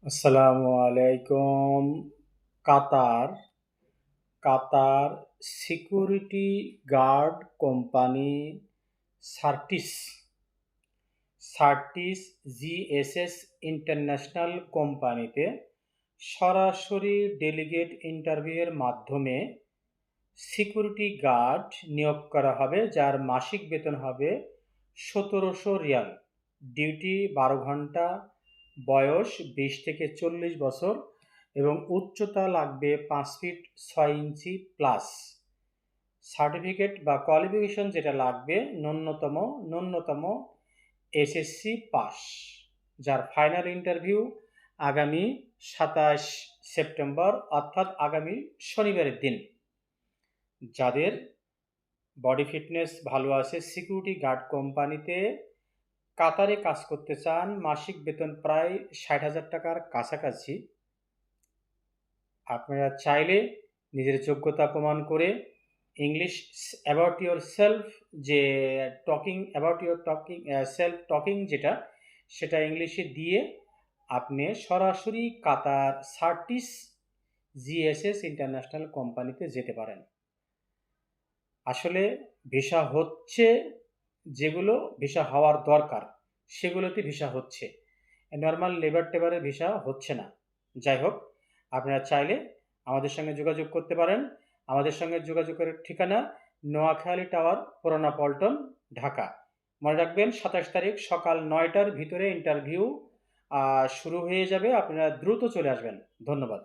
আসসালামু আলাইকুম। Qatar Qatar security guard company Certis Certis GSS international কোম্পানিতে সরাসরি ডেলিগেট ইন্টারভিউয়ের মাধ্যমে সিকিউরিটি গার্ড নিয়োগ করা হবে, যার মাসিক বেতন হবে ১৭০০ রিয়াল। ডিউটি ১২ ঘন্টা, বয়স ২০ থেকে ৪০ বছর এবং উচ্চতা লাগবে ৫ ফিট ৬ ইঞ্চি প্লাস। সার্টিফিকেট বা কোয়ালিফিকেশন যেটা লাগবে, ন্যূনতম এসএসসি পাস, যার ফাইনাল ইন্টারভিউ আগামী ২৭ সেপ্টেম্বর, অর্থাৎ আগামী শনিবারের দিন। যাদের বডি ফিটনেস ভালো আছে, সিকিউরিটি গার্ড কোম্পানিতে কাতারে কাজ করতে চান, মাসিক বেতন প্রায় ৬০,০০০ টাকার কাছাকাছি। আপনারা চাইলে নিজের যোগ্যতা প্রমাণ করে ইংলিশ অ্যাবাউট ইয়োর সেলফ, যে সেলফ টকিং যেটা, সেটা ইংলিশে দিয়ে আপনি সরাসরি কাতার সার্টিস জিএসএস ইন্টারন্যাশনাল কোম্পানিতে যেতে পারেন। আসলে ভিসা হচ্ছে, যেগুলো ভিসা হওয়ার দরকার সেগুলোতে ভিসা হচ্ছে, নর্মাল লেবার-টেবারের ভিসা হচ্ছে না। যাই হোক, আপনারা চাইলে আমাদের সঙ্গে যোগাযোগ করতে পারেন। আমাদের সঙ্গে যোগাযোগের ঠিকানা নোয়াখালী টাওয়ার, পুরানা পল্টন, ঢাকা। মনে রাখবেন ২৭ তারিখ সকাল ৯টার ভিতরে ইন্টারভিউ শুরু হয়ে যাবে। আপনারা দ্রুত চলে আসবেন। ধন্যবাদ।